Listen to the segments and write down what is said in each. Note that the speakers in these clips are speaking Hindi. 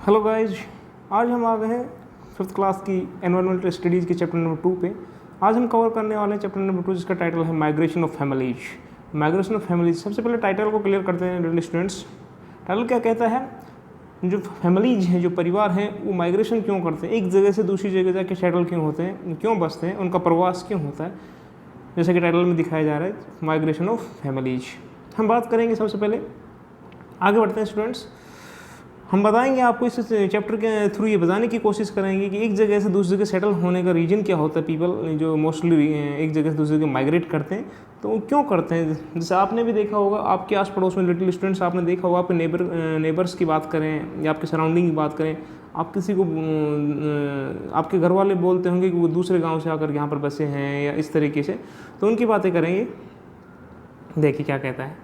हेलो गाइज, आज हम आ गए हैं फिफ्थ क्लास की एनवायरमेंटल स्टडीज़ के चैप्टर नंबर 2 पे। आज हम कवर करने वाले हैं चैप्टर नंबर 2 जिसका टाइटल है migration of families. Migration of families, सबसे पहले टाइटल को क्लियर करते हैं डियर स्टूडेंट्स। टाइटल क्या कहता है? जो फैमिलीज हैं, जो परिवार हैं, वो माइग्रेशन क्यों करते हैं, एक जगह से दूसरी जगह जाके सेटल क्यों होते हैं, क्यों बसते हैं, उनका प्रवास क्यों होता है, जैसे कि टाइटल में दिखाया जा रहा है माइग्रेशन ऑफ फैमिलीज। हम बात करेंगे सबसे पहले, आगे बढ़ते हैं स्टूडेंट्स। हम बताएंगे आपको, इस चैप्टर के थ्रू ये बताने की कोशिश करेंगे कि एक जगह से दूसरी जगह सेटल होने का रीजन क्या होता है। पीपल जो मोस्टली एक जगह से दूसरी जगह माइग्रेट करते हैं, तो वो क्यों करते हैं। जैसे आपने भी देखा होगा, आपके आस पड़ोस में लिटिल स्टूडेंट्स आपने देखा होगा, आपके नेबर्स की बात करें या आपके सराउंडिंग की बात करें, आप किसी को आपके घर वाले बोलते होंगे कि वो दूसरे गाँव से आकर यहाँ पर बसे हैं या इस तरीके से, तो उनकी बातें करेंगे। देखिए क्या कहता है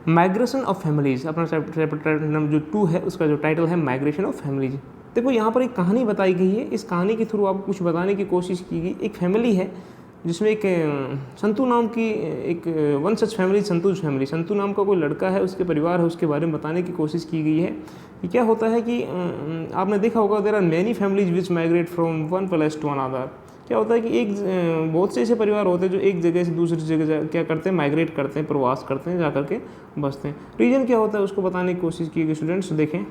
माइग्रेशन ऑफ फैमिलीज। अपना चैप्टर नंबर जो 2 है उसका जो टाइटल है माइग्रेशन ऑफ फैमिलीज। देखो यहाँ पर एक कहानी बताई गई है, इस कहानी के थ्रू आपको कुछ बताने की कोशिश की गई। एक फैमिली है जिसमें एक संतू नाम की एक one such family, Santu's family. Santu नाम का कोई लड़का है, उसके परिवार है, उसके बारे में बताने की कोशिश की गई है कि क्या होता है कि आपने देखा होगा there are many families which migrate from one place to another. क्या होता है कि एक बहुत से ऐसे परिवार होते हैं जो एक जगह से दूसरी जगह क्या करते हैं, माइग्रेट करते हैं, प्रवास करते हैं, जा करके बसते हैं। रीजन क्या होता है उसको बताने की कोशिश की गई। स्टूडेंट्स देखें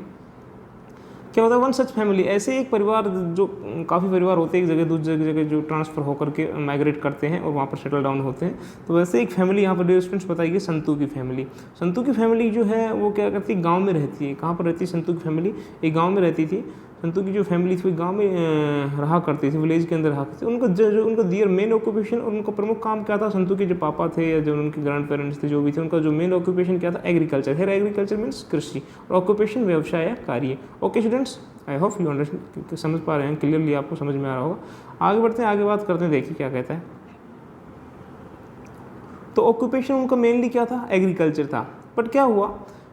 क्या होता है वन सच फैमिली, ऐसे एक परिवार, जो काफ़ी परिवार होते हैं एक जगह दूसरी जगह जो ट्रांसफ़र होकर के माइग्रेट करते हैं और वहाँ पर सेटल डाउन होते हैं। तो वैसे एक फैमिली यहाँ पर डियर स्टूडेंट्स बताइए, संतू की फैमिली। संतू की फैमिली जो है वो क्या करती है, गाँव में रहती है। कहाँ पर रहती है संतू की फैमिली? एक गाँव में रहती थी। संतू की जो फैमिली थी गांव में रहा करती थी, विलेज के अंदर रहा करती थी। उनका जो उनका दियर मेन ऑक्यूपेशन और उनका प्रमुख काम क्या था? संतू के जो पापा थे या जो उनके ग्रैंड पेरेंट्स थे, जो भी थे, उनका जो मेन ऑक्यूपेशन क्या था? एग्रीकल्चर। है एग्रीकल्चर मीन्स कृषि, और ऑक्यूपेशन व्यवसाय या कार्य। Okay students, I hope you understand, समझ पा रहे हैं, क्लियरली आपको समझ में आ रहा होगा। आगे बढ़ते हैं, आगे बात करते हैं। देखिए क्या कहता है। तो ऑक्यूपेशन उनका मेनली क्या था? एग्रीकल्चर था। बट क्या हुआ,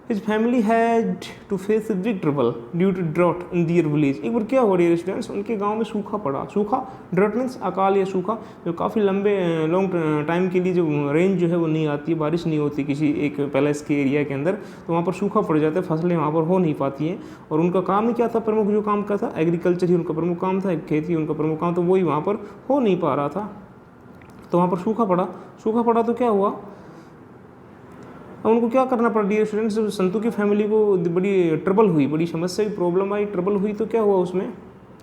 His family had to face a big trouble due to drought in their village। एक बार क्या हो रही है स्टूडेंट्स, उनके गांव में सूखा पड़ा। सूखा, ड्रॉट मीन्स अकाल या सूखा, जो काफ़ी लॉन्ग टाइम के लिए जो रेंज जो है वो नहीं आती है, बारिश नहीं होती किसी एक पैलेस के एरिया के अंदर, तो वहाँ पर सूखा पड़ जाता है, फसलें वहाँ पर हो नहीं पाती हैं। और उनका काम ही क्या था? प्रमुख जो काम क्या था? एग्रीकल्चर ही उनका प्रमुख काम था, खेती उनका प्रमुख काम, तो वही वहाँ पर हो नहीं पा रहा था। तो वहाँ पर सूखा पड़ा। सूखा पड़ा तो क्या हुआ, अब उनको क्या करना पड़ा डियर स्टूडेंट्स? संतू की फैमिली को बड़ी ट्रबल हुई, बड़ी समस्या की प्रॉब्लम आई, ट्रबल हुई, तो क्या हुआ उसमें?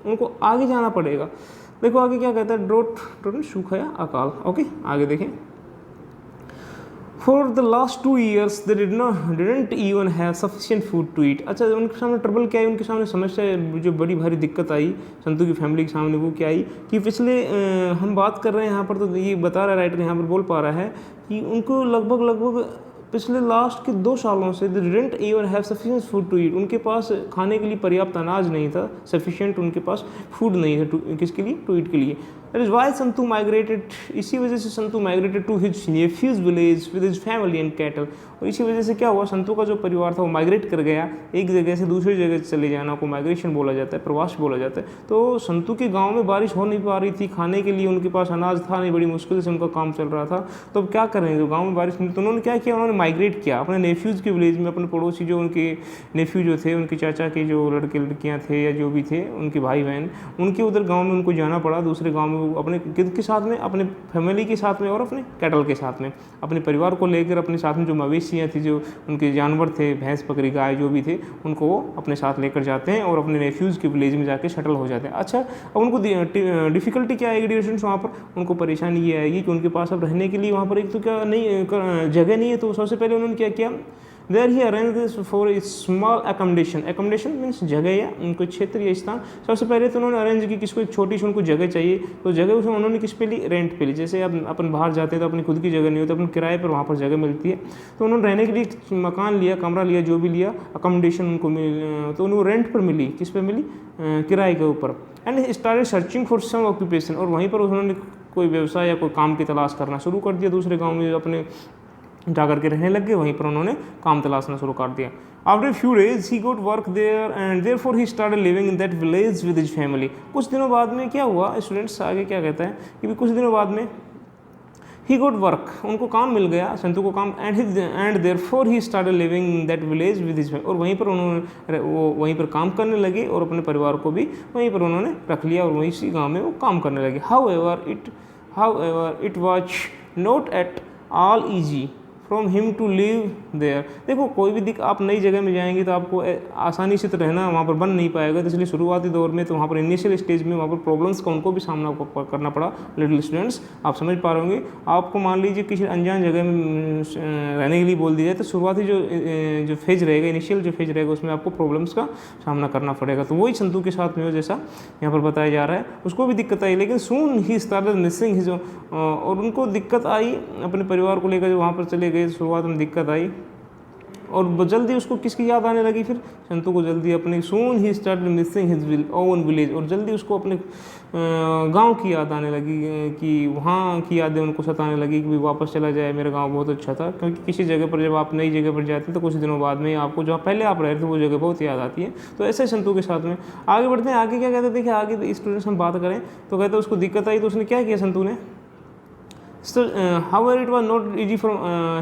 उनको आगे जाना पड़ेगा। देखो आगे क्या कहता है, ड्रोट सूखा या अकाल। ओके आगे देखें। For the last 2 years they didn't even have sufficient food to eat। अच्छा, उनके सामने ट्रबल क्या आई, उनके सामने समस्या जो बड़ी भारी दिक्कत आई संतू की फैमिली के सामने, वो क्या आई कि पिछले हम बात कर रहे हैं यहाँ पर, तो ये बता रहा है राइटर, यहाँ पर बोल पा रहा है कि उनको लगभग पिछले लास्ट के 2 सालों से they didn't even have sufficient food to eat। उनके पास खाने के लिए पर्याप्त अनाज नहीं था, सफिशिएंट उनके पास फूड नहीं था, किसके लिए? टू ईट के लिए। That is why Santu migrated, इसी वजह से Santu migrated to his nephew's village with his family and cattle. और इसी वजह से क्या हुआ, संतू का जो परिवार था वो माइग्रेट कर गया, एक जगह से दूसरी जगह चले जाना को माइग्रेशन बोला जाता है, प्रवास बोला जाता है। तो संतू के गाँव में बारिश हो नहीं पा रही थी, खाने के लिए उनके पास अनाज था नहीं, बड़ी मुश्किल से उनका काम चल रहा था। तो अब क्या करेंगे, तो गाँव में बारिश नहीं, तो उन्होंने क्या किया, उन्होंने माइग्रेट किया अपने नेफ्यूज़ के विलेज में। अपने पड़ोसी जो उनके नेफ्यू जो थे, उनके चाचा के जो लड़के लड़कियां थे या जो भी थे, उनके भाई बहन, उनके उधर गांव में उनको जाना पड़ा, दूसरे गांव में, अपने किद के साथ में, अपने फैमिली के साथ में और अपने कैटल के साथ में, अपने परिवार को लेकर अपने साथ में जो मवेशियाँ थी, जो उनके जानवर थे, भैंस बकरी गाय जो भी थे, उनको वो अपने साथ लेकर जाते हैं और अपने नेफ्यूज़ के विलेज में जाके सेटल हो जाते हैं। अच्छा, अब उनको डिफ़िकल्टी क्या आएगी डिस्टेंस, वहाँ पर उनको परेशानी ये आएगी कि उनके पास अब रहने के लिए वहाँ पर एक तो क्या नहीं जगह नहीं है। तो सबसे पहले उन्होंने क्या किया, there he arrange for a small accommodation. Accommodation means जगह या उनको क्षेत्र या स्थान। सबसे पहले तो उन्होंने अरेंज की, किसको एक छोटी सी उनको जगह चाहिए, तो जगह उसमें उन्होंने किस पे ली? रेंट पे ली। जैसे अब अपन बाहर जाते हैं तो अपनी खुद की जगह नहीं होती, अपन किराए पर वहाँ पर जगह मिलती है, तो उन्होंने रहने के लिए मकान लिया, कमरा लिया, जो भी लिया, अकोमोडेशन उनको मिल, तो उनको रेंट पर मिली, किस पे मिली? किराए के ऊपर। And started searching for some occupation, और वहीं पर उन्होंने कोई व्यवसाय या कोई काम की तलाश करना शुरू कर दिया। दूसरे गाँव में अपने जाकर के रहने लग गए, वहीं पर उन्होंने काम तलाशना शुरू कर दिया। After few days he got work there and therefore he started living in that village with his family. कुछ दिनों बाद में क्या हुआ स्टूडेंट्स, आगे क्या कहता है कि कुछ दिनों बाद में ही गुड वर्क, उनको काम मिल गया, संतू को काम, and therefore he started living in that village with his, और वहीं पर उन्होंने वो वहीं पर काम करने लगे और अपने परिवार को भी वहीं पर उन्होंने रख लिया और वहीं इसी गाँव में वो काम करने लगे। However it was not at all easy from him to live there. देखो कोई भी आप नई जगह में जाएंगे तो आपको आसानी से तो रहना वहाँ पर बन नहीं पाएगा, तो इसलिए शुरुआती दौर में तो वहाँ पर इनिशियल स्टेज में वहाँ पर प्रॉब्लम्स का उनको भी सामना करना पड़ा। लिटिल स्टूडेंट्स, आप समझ पा रहे होंगे, आपको मान लीजिए किसी अनजान जगह में रहने के लिए बोल दिया जाए तो शुरुआती जो फेज रहेगा, इनिशियल जो फेज रहेगा, उसमें आपको प्रॉब्लम्स का सामना करना पड़ेगा। तो वही संतू के साथ में जैसा यहाँ पर बताया जा रहा है, उसको भी दिक्कत आई, लेकिन सून ही स्टार्टेड मिसिंग हिज, और उनको दिक्कत आई अपने परिवार को लेकर, जो वहाँ पर चले गए शुरुआत में दिक्कत आई, और जल्दी उसको किसकी याद आने लगी, फिर संतू को जल्दी अपने, सून ही started missing his own village, और जल्दी उसको अपने गांव की याद आने लगी, कि वहाँ की यादें उनको सताने लगी कि भी वापस चला जाए, मेरा गांव बहुत अच्छा था। क्योंकि किसी जगह पर जब आप नई जगह पर जाते हैं तो कुछ दिनों बाद में आपको जहाँ पहले आप रहे थे वो जगह बहुत याद आती है। तो ऐसे संतू के साथ में आगे बढ़ते हैं। आगे क्या कहते हैं, देखिए आगे स्टूडेंट्स हम बात करें तो कहते हैं उसको दिक्कत आई, तो उसने क्या किया संतू ने। So, however, it was not easy for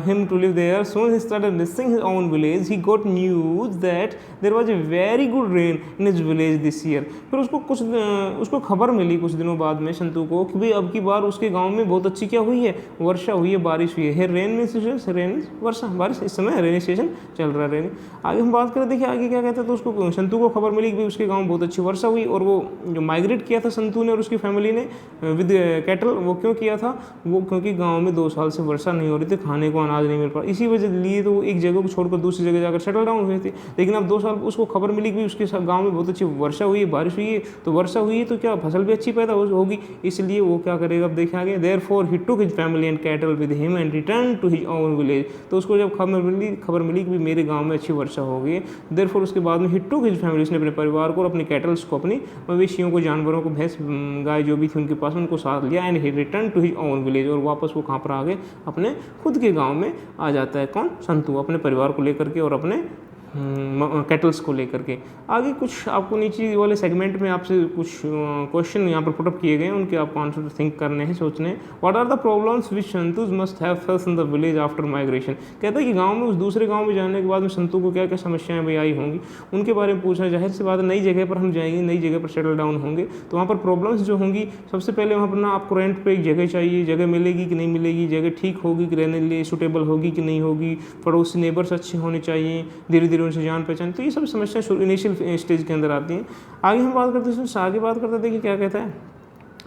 him to live there. Soon he started missing his own village. He got news that there was a very good rain in his village this year. फिर उसको खबर मिली कुछ दिनों बाद में संतू को कि भाई अब की बार उसके गांव में बहुत अच्छी क्या हुई है, वर्षा हुई है, बारिश हुई है। रेन मीन्स रेन, वर्षा, बारिश, इस समय रेनी सीजन चल रहा है, रेनी। आगे हम बात करें, देखिए आगे क्या कहते हैं, तो उसको संतू को खबर मिली कि भाई उसके गाँव बहुत अच्छी वर्षा हुई, और वो जो माइग्रेट किया था संतू ने और उसकी फैमिली ने विद कैटल, वो क्यों किया था, वो क्योंकि गांव में 2 साल से वर्षा नहीं हो रही थी, खाने को अनाज नहीं मिल पा, इसी वजह लिए तो वो एक जगह को छोड़कर दूसरी जगह जाकर सेटल डाउन हुए थे। लेकिन अब 2 साल उसको खबर मिली कि उसके गांव में बहुत अच्छी वर्षा हुई है, बारिश हुई है, तो वर्षा हुई है तो क्या फसल भी अच्छी पैदा होगी, इसलिए वो क्या करेगा, अब देखें आगे। Therefore he took his family and cattle with him and return to his own village. तो उसको जब खबर मिली कि मेरे गाँव में अच्छी वर्षा हो गई, देयरफॉर उसके बाद में ही टुक हिज फैमिली, उसने अपने परिवार को और अपने कैटल्स को, अपनी मवेशियों को, जानवरों को, भैंस गाय जो भी थी उनके पास, उनको साथ लिया, and he return to his own village, और वापस वो कहाँ पर आ गए, अपने खुद के गांव में आ जाता है। कौन, संतू, अपने परिवार को लेकर के और अपने कैटल्स को लेकर के। आगे कुछ आपको नीचे वाले सेगमेंट में आपसे कुछ क्वेश्चन यहाँ पर पुटअप किए गए हैं, उनके आपको आंसर थिंक करने हैं, सोचने हैं। What are the problems which Santu's must have face in the village after migration. कहता है कि गांव में, उस दूसरे गांव में जाने के बाद में संतू को क्या क्या समस्याएं भाई आई होंगी, उनके बारे में पूछना। जाहिर सी बात है, नई जगह पर हम जाएंगे, नई जगह पर सेटल डाउन होंगे, तो वहाँ पर प्रॉब्लम्स जो होंगी, सबसे पहले वहाँ पर ना आपको रेंट पर एक जगह चाहिए, जगह मिलेगी कि नहीं मिलेगी, जगह ठीक होगी कि रहने के लिए सूटेबल होगी कि नहीं होगी, पड़ोसी नेबर्स अच्छे होने चाहिए, धीरे धीरे उनसे जान पहचान, तो ये सब समस्या इनिशियल स्टेज के अंदर आती हैं। आगे हम बात करते हैं, आगे बात करते हैं, देखिए क्या कहता है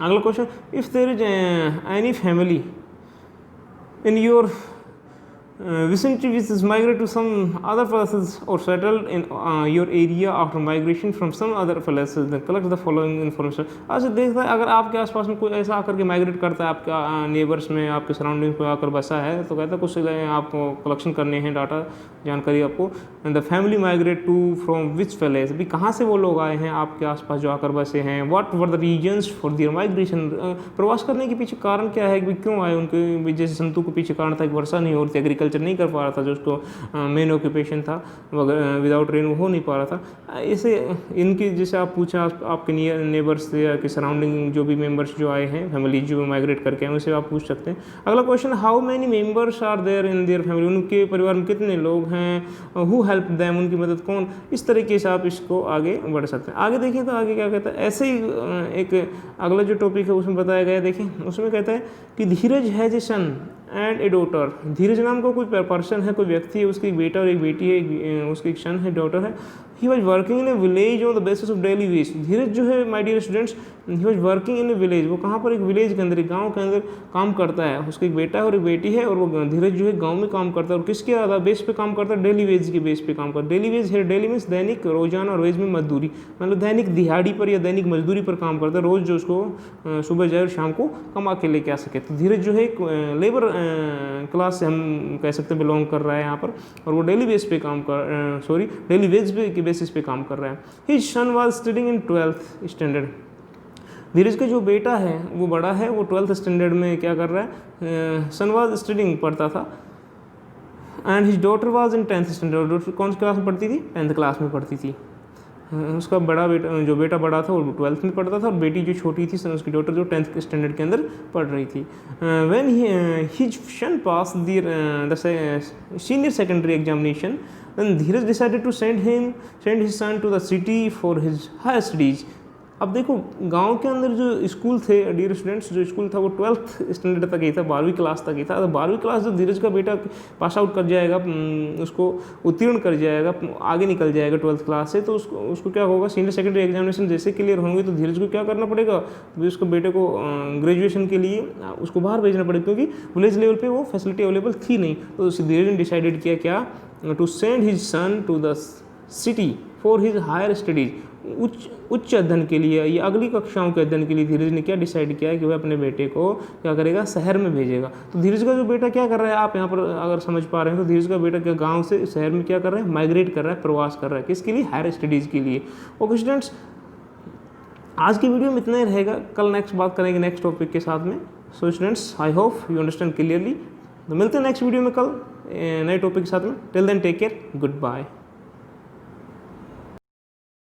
अगला question. If there is any family in your vicinity which is migrate to some other places or settled in your area after migration from some other places, then collect the following information। अच्छा देखता है, अगर आपके आसपास में कोई ऐसा आकर के माइग्रेट करता है, आपका नेबर्स में, आपके सराउंडिंग में आकर बसा है, तो कहता है कुछ आपको कलेक्शन करने हैं, डाटा, जानकारी आपको। The family migrate to from which place, भी कहाँ से वो लोग आए हैं आपके आसपास जो आकर बसे हैं। What were the reasons for their migration, प्रवास करने के पीछे कारण क्या है कि क्यों आए उनके। जैसे संतू के पीछे कारण था कि वर्षा नहीं हो रही थी, एग्रीकल्चर नहीं कर पा रहा था, जो उसको मेन ऑक्यूपेशन था, विदाउट रेन वो हो नहीं पा रहा था। ऐसे इनकी जैसे आप पूछा आपके नेबर्स से या के सराउंडिंग जो भी मेंबर्स जो आए हैं, फैमिली जो माइग्रेट करके आए, उनसे आप पूछ सकते हैं। अगला question, how many members are there in their family, उनके परिवार में कितने लोग हैं। हु हेल्प देम, उनकी मदद कौन। इस तरीके से आप इसको आगे बढ़ सकते हैं। आगे देखिए तो आगे क्या कहता है, ऐसे ही एक अगला जो टॉपिक है उसमें बताया गया है, देखिए उसमें कहता है कि Dheeraj has a son and a daughter. Dheeraj नाम का कोई पर्सन है, कोई व्यक्ति है, उसकी एक बेटा और एक बेटी है, उसकी एक सन है, डॉटर है। He was working in a village on the basis of daily wage. Dheeraj जो है my dear students, he was working in a village, वो कहाँ पर, एक विलेज के अंदर, एक गाँव के अंदर काम करता है। उसकी एक बेटा है और एक बेटी है, और वो धीरज जो है गाँव में काम करता है। और किसके आधार बेस पे काम करता है, डेली वेज के बेस पे काम करता है। डेली वेज है, डेली मीन्स दैनिक, रोजाना, और वेज में मजदूरी, मतलब दैनिक दिहाड़ी पर या दैनिक मजदूरी पर काम करता है। रोज जो उसको सुबह जाए और शाम को कमा के लेके आ सके। तो धीरज जो है लेबर क्लास से हम कह सकते हैं बिलोंग कर रहा है यहाँ पर, और वो डेली बेस पे काम कर डेली वेज पे के बेसिस पे काम कर रहा है। His son was studying in 12th standard. Dheeraj का जो बेटा है वो बड़ा है, वो 12th स्टैंडर्ड में क्या कर रहा है, सन वाज स्टडीइंग पढ़ता था। And his daughter was in 10th standard. Daughter कौन सी क्लास में पढ़ती थी, 10th क्लास में पढ़ती थी। उसका बड़ा बेटा, जो बेटा बड़ा था वो 12th में पढ़ता था, और बेटी जो छोटी थी उसकी डॉटर जो 10th स्टैंडर्ड के अंदर पढ़ रही थी। When his son pass the senior secondary examination, then Dheeraj decided to send his son to the city for his higher studies। अब देखो गांव के अंदर जो स्कूल थे डियर स्टूडेंट्स, जो स्कूल था वो 12th स्टैंडर्ड तक ही था, 12वीं क्लास तक ही था। तो 12वीं क्लास जो धीरज का बेटा पास आउट कर जाएगा, उसको उत्तीर्ण कर जाएगा, आगे निकल जाएगा 12th क्लास से, तो उसको क्या होगा, सीनियर सेकेंडरी एग्जामिनेशन जैसे क्लियर होंगे तो धीरज को क्या करना पड़ेगा, तो उसको बेटे को ग्रेजुएशन के लिए उसको बाहर भेजना पड़ेगा, क्योंकि विलेज लेवल पर वो फैसिलिटी अवेलेबल थी नहीं। तो धीरज ने डिसाइडेड किया क्या, to send his son to the city for his higher studies, उच्च अध्ययन के लिए या अगली कक्षाओं के अध्ययन के लिए धीरज ने क्या डिसाइड किया है कि वह अपने बेटे को क्या करेगा, शहर में भेजेगा। तो धीरज का जो बेटा क्या कर रहा है, आप यहाँ पर अगर समझ पा रहे हैं तो धीरज का बेटा क्या गांव से शहर में क्या कर रहा है, माइग्रेट कर रहा है, प्रवास कर रहा है, किसके लिए, हायर स्टडीज़ के लिए। ओके स्टूडेंट्स, आज की वीडियो में इतना ही रहेगा, कल नेक्स्ट बात करेंगे नेक्स्ट टॉपिक के साथ में। So students, I hope you understand clearly. तो मिलते हैं नेक्स्ट वीडियो में कल नए टॉपिक के साथ में। Till then take care, good bye.